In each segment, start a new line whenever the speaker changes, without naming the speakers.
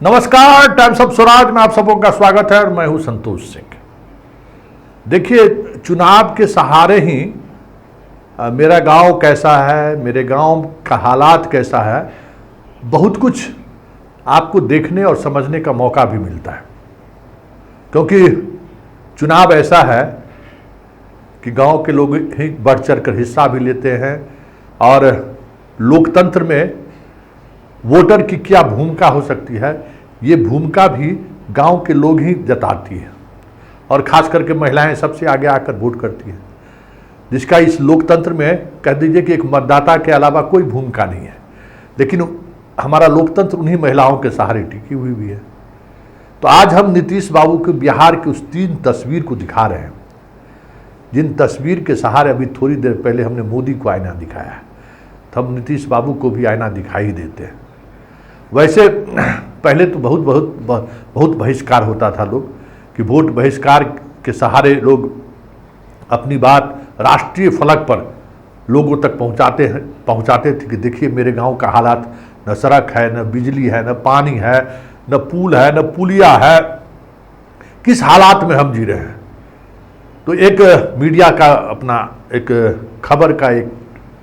नमस्कार, times of Swaraj में आप सबों का स्वागत है और मैं हूं संतोष सिंह। देखिए, चुनाव के सहारे ही मेरा गांव कैसा है, मेरे गांव का हालात कैसा है, बहुत कुछ आपको देखने और समझने का मौका भी मिलता है। क्योंकि चुनाव ऐसा है कि गांव के लोग ही बढ़ चढ़ कर हिस्सा भी लेते हैं और लोकतंत्र में वोटर की क्या भूमिका हो सकती है, ये भूमिका भी गांव के लोग ही जताती है और खास करके महिलाएं सबसे आगे आकर वोट करती हैं, जिसका इस लोकतंत्र में कह दीजिए कि एक मतदाता के अलावा कोई भूमिका नहीं है। लेकिन हमारा लोकतंत्र उन्हीं महिलाओं के सहारे टिकी हुई भी है। तो आज हम नीतीश बाबू के बिहार की उस 3 तस्वीर को दिखा रहे हैं, जिन तस्वीर के सहारे अभी थोड़ी देर पहले हमने मोदी को आईना दिखाया है, तो हम नीतीश बाबू को भी आईना दिखाई देते हैं। वैसे पहले तो बहुत बहिष्कार होता था लोग कि वोट बहिष्कार के सहारे लोग अपनी बात राष्ट्रीय फलक पर लोगों तक पहुंचाते थे कि देखिए मेरे गांव का हालात, न सड़क है, न बिजली है, न पानी है, न पुल है, न पुलिया है, किस हालात में हम जी रहे हैं। तो एक मीडिया का अपना एक खबर का एक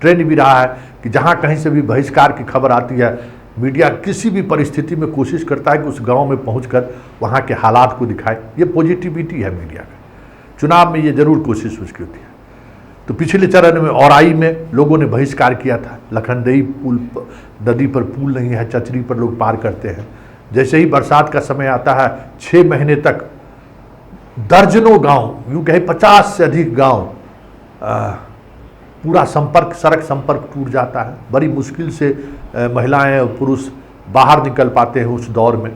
ट्रेंड भी रहा है कि जहां कहीं से भी बहिष्कार की खबर आती है, मीडिया किसी भी परिस्थिति में कोशिश करता है कि उस गांव में पहुंचकर वहां के हालात को दिखाए। ये पॉजिटिविटी है मीडिया का। चुनाव में ये जरूर कोशिश उसकी होती है। तो पिछले चरण में औराई में लोगों ने बहिष्कार किया था। लखनदेई पुल, नदी पर पुल नहीं है, चचरी पर लोग पार करते हैं। जैसे ही बरसात का समय आता है, 6 महीने तक दर्जनों गाँव, यूँ कहे 50 से अधिक गाँव पूरा संपर्क, सड़क संपर्क टूट जाता है। बड़ी मुश्किल से महिलाएं और पुरुष बाहर निकल पाते हैं उस दौर में।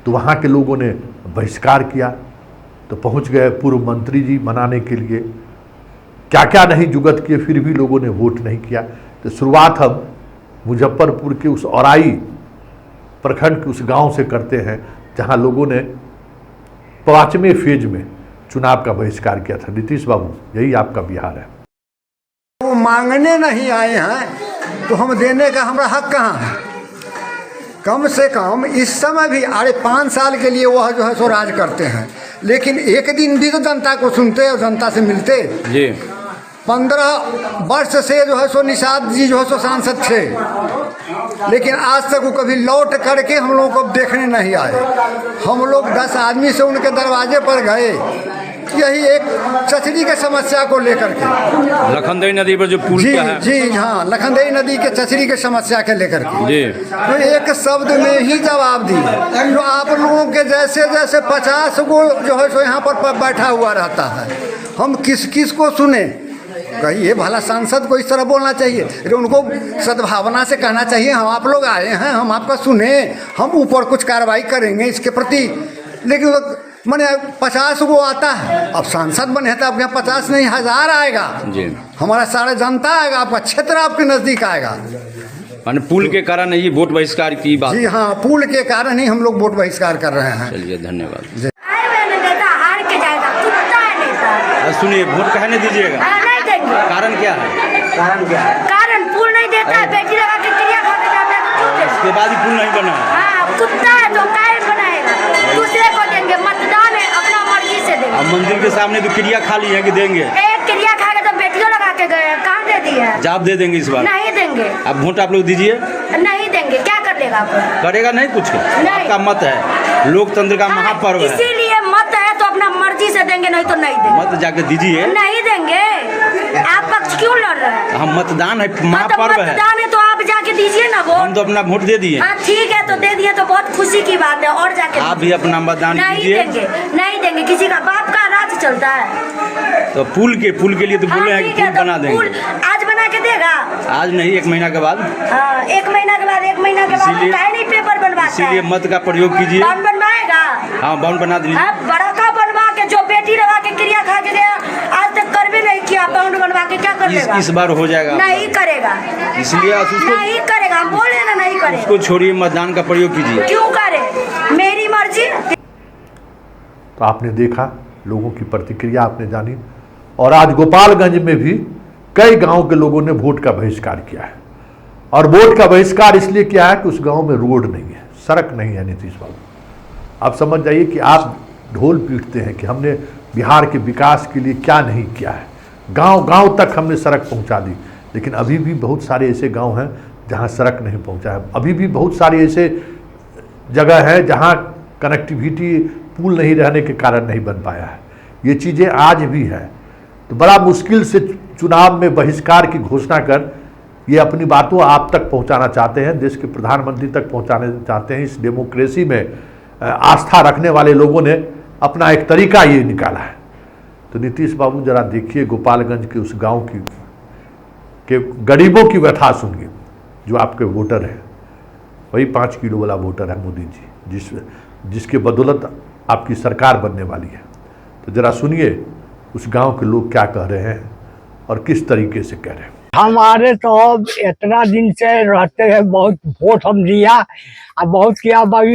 तो वहाँ के लोगों ने बहिष्कार किया। तो पहुँच गए पूर्व मंत्री जी मनाने के लिए, क्या क्या नहीं जुगत किए, फिर भी लोगों ने वोट नहीं किया। तो शुरुआत हम मुजफ्फरपुर के उस औराई प्रखंड के उस गांव से करते हैं, जहां लोगों ने 5वें फेज में चुनाव का बहिष्कार किया था। नीतीश बाबू, यही आपका बिहार है।
वो मांगने नहीं आए हैं तो हम देने का हमारा हक कहाँ है? कम से कम इस समय भी 5 साल के लिए वह जो है सो राज करते हैं, लेकिन एक दिन भी तो जनता को सुनते और जनता से मिलते जी। 15 वर्ष से जो है सो निषाद जी जो है सो सांसद थे, लेकिन आज तक वो कभी लौट करके हम लोगों को देखने नहीं आए। हम लोग 10 आदमी से उनके दरवाजे पर गए, यही एक चचरी के समस्या को लेकर के,
लखनदेई नदी पर जो पुल
जी
है।
जी हाँ, लखनदेई नदी के चचरी के समस्या के लेकर के जी, तो एक शब्द में ही जवाब दी। जो आप लोगों के जैसे जैसे 50 को जो है सो यहाँ पर बैठा हुआ रहता है, हम किस किस को सुने? कहिए भला सांसद को इस तरह बोलना चाहिए, उनको सद्भावना से कहना चाहिए हम आप लोग आए हैं, हम आपका सुने, हम ऊपर कुछ कार्रवाई करेंगे इसके प्रति। लेकिन मैंने 50 को आता है, अब सांसद बने हैं तो अब यहाँ 50 नहीं 1000 आएगा जी। हमारा सारा जनता आएगा, आपका क्षेत्र आपके नज़दीक आएगा।
माने पुल के कारण ही वोट बहिष्कार की बात?
जी हाँ, पुल के कारण ही हम लोग वोट बहिष्कार कर रहे हैं।
चलिए, धन्यवाद।
सुनिए,
वोट कहने दीजिएगा, कारण क्या है?
कारण पुल नहीं देता है, बेटी लगा के क्रिया खाते जाता है,
उसके बाद ही पुल नहीं बना है।
हाँ, कुत्ता है तो काय बनाएगा? दूसरे को देंगे, मतदान है, अपना मर्जी से देंगे।
अब मंदिर के सामने तो क्रिया खाली है कि देंगे?
एक क्रिया खाएगा तो बेटियों लगा के गए, कहाँ दे दिए?
जवाब दे देंगे इस बार?
नहीं देंगे।
अब वोट आप लोग दीजिए।
नहीं देंगे, क्या कर देगा आप?
करेगा नहीं कुछ? आपका मत है, लोकतंत्र का महापर्व है,
इसीलिए मत है तो अपना मर्जी से देंगे, नहीं तो नहीं देंगे।
मत जाके दीजिए।
नहीं देंगे। आप पक्ष क्यों लड़ रहे हैं?
हम मतदान है, महापर्व है।
मतदान है तो आप जाके दीजिए ना वोट।
हम तो अपना वोट दे दिए।
हाँ ठीक है, तो दे दिए तो बहुत खुशी की बात है, और जाके
आप भी अपना मतदान कीजिए।
नहीं देंगे, किसी का बाप का राज चलता है।
तो पुल के लिए तो बोले हैं कि पुल बना देंगे।
आज बना के देगा?
आज नहीं, 1 महीना के बाद।
1 महीना के बाद, 1 महीना के बाद काहे नहीं पेपर बनवाता है?
इसीलिए मत का प्रयोग कीजिए।
बाउंड बनवाएगा?
हाँ, बाउंड बना दीजिए।
बड़ा का बनवा के, जो बेटी लगा के क्रिया खा के गया, आज तक कर भी नहीं किया, बाउंड बनवा के क्या कर लेगा?
इस बार हो जाएगा।
नहीं करेगा,
इसलिए
नहीं करेगा, हम बोले ना नहीं करेगा।
उसको छोड़िए, मतदान का प्रयोग कीजिए।
क्यों करे? मेरी मर्जी।
तो आपने देखा, लोगों की प्रतिक्रिया आपने जानी, और आज गोपालगंज में भी कई गांव के लोगों ने वोट का बहिष्कार किया है। और वोट का बहिष्कार इसलिए किया है कि उस गांव में रोड नहीं है, सड़क नहीं है नीतीश बाबू। आप समझ जाइए कि आप ढोल पीटते हैं कि हमने बिहार के विकास के लिए क्या नहीं किया है, गांव गांव तक हमने सड़क पहुंचा दी, लेकिन अभी भी बहुत सारे ऐसे गांव हैं जहां सड़क नहीं पहुंचा है। अभी भी बहुत सारे ऐसे जगह है जहां कनेक्टिविटी पुल नहीं रहने के कारण नहीं बन पाया है। ये चीज़ें आज भी है। तो बड़ा मुश्किल से चुनाव में बहिष्कार की घोषणा कर ये अपनी बातों आप तक पहुंचाना चाहते हैं, देश के प्रधानमंत्री तक पहुंचाने चाहते हैं। इस डेमोक्रेसी में आस्था रखने वाले लोगों ने अपना एक तरीका ये निकाला है। तो नीतीश बाबू जरा देखिए गोपालगंज के उस गांव की के गरीबों की व्यथा सुनिए, जो आपके वोटर हैं, वही 5 किलो वाला वोटर है मोदी जी, जिसके बदौलत आपकी सरकार बनने वाली है। तो जरा सुनिए उस गांव के लोग क्या कह रहे हैं और किस तरीके से कह रहे हैं।
हमारे तो अब इतना दिन से रहते हैं, बहुत वोट हम दिया और बहुत किया। भाई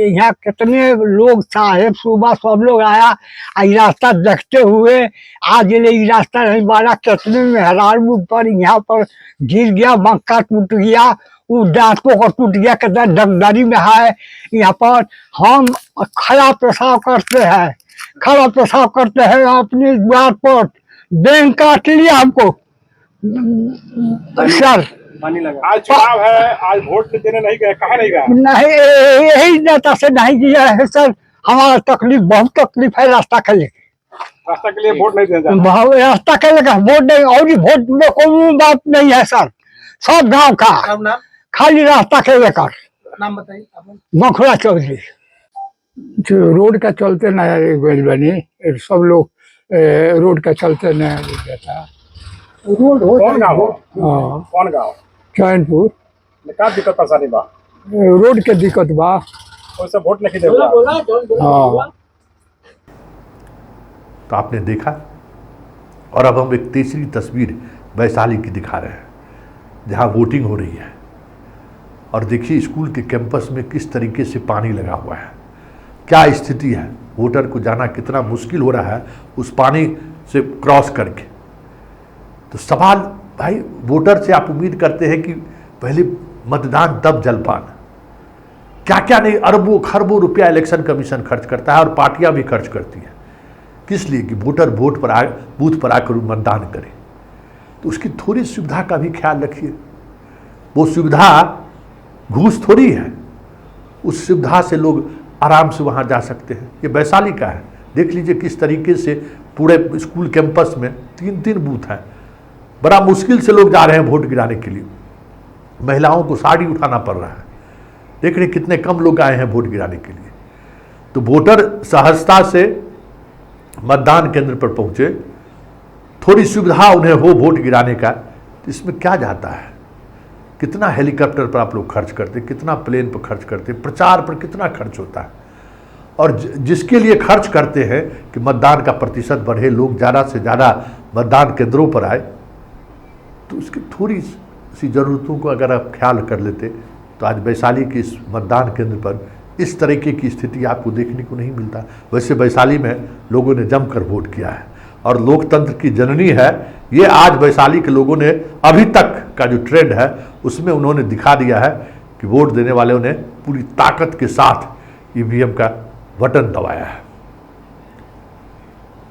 यहाँ कितने लोग साहेब सुबह सब लोग आया, रास्ता देखते हुए आज ये रास्ता नहीं बना, कितने मेहरारू पर यहाँ पर गिर गया, मक्का टूट गया, वो दांतों का टूट गया, कितना डगडरी में है। यहाँ पर हम खड़ा पेशाब करते हैं, खड़ा पेशाब करते हैं अपने द्वार पर, बैंक काट लिया हमको सर।
आज चुनाव है, आज वोट देने नहीं गए, कहा नहीं गए?
नहीं, यही नेता से नहीं दिया है सर। हमारा तकलीफ, बहुत तकलीफ है रास्ता के लेके।
रास्ता के लिए वोट नहीं देना चाहते?
बहुत रास्ता के लेकर वोट नहीं, और वोट में कोई बात नहीं है सर। सब गांव का खाली रास्ता के लेकर।
नाम बताइए।
मखुरा चौधरी।
जो रोड का चलते नया गोल बनी, सब लोग रोड का चलते नया था। रोड
कौन गाँव?
हाँ,
कौन गाँव?
चैनपुर।
क्या दिक्कत परेशानी बा?
रोड के दिक्कत बा,
वैसे वोट नहीं देगा।
हाँ।
तो आपने देखा, और अब हम एक तीसरी तस्वीर वैशाली की दिखा रहे हैं जहां वोटिंग हो रही है। और देखिए स्कूल के कैंपस में किस तरीके से पानी लगा हुआ है, क्या स्थिति है। वोटर को जाना कितना मुश्किल हो रहा है उस पानी से क्रॉस करके। तो सवाल भाई, वोटर से आप उम्मीद करते हैं कि पहले मतदान तब जलपान, क्या क्या नहीं, अरबों खरबों रुपया इलेक्शन कमीशन खर्च करता है और पार्टियां भी खर्च करती हैं। किस लिए? कि वोटर वोट पर बूथ पर आकर मतदान करे। तो उसकी थोड़ी सुविधा का भी ख्याल रखिए। वो सुविधा घूस थोड़ी है, उस सुविधा से लोग आराम से वहाँ जा सकते हैं। ये वैशाली का है, देख लीजिए किस तरीके से पूरे स्कूल कैंपस में 3-3 बूथ हैं। बड़ा मुश्किल से लोग जा रहे हैं वोट गिराने के लिए। महिलाओं को साड़ी उठाना पड़ रहा है। देख रहे कितने कम लोग आए हैं वोट गिराने के लिए। तो वोटर सहजता से मतदान केंद्र पर पहुंचे, थोड़ी सुविधा उन्हें हो वोट गिराने का। तो इसमें क्या जाता है? कितना हेलीकॉप्टर पर आप लोग खर्च करते, कितना प्लेन पर खर्च करते, प्रचार पर कितना खर्च होता है। और जिसके लिए खर्च करते हैं कि मतदान का प्रतिशत बढ़े, लोग ज़्यादा से ज़्यादा मतदान केंद्रों पर आए, तो उसकी थोड़ी सी ज़रूरतों को अगर आप ख्याल कर लेते तो आज वैशाली के इस मतदान केंद्र पर इस तरीके की स्थिति आपको देखने को नहीं मिलता। वैसे वैशाली में लोगों ने जमकर वोट किया है और लोकतंत्र की जननी है ये। आज वैशाली के लोगों ने अभी तक का जो ट्रेंड है उसमें उन्होंने दिखा दिया है कि वोट देने वालों ने पूरी ताकत के साथ ईवीएम का बटन दबाया है।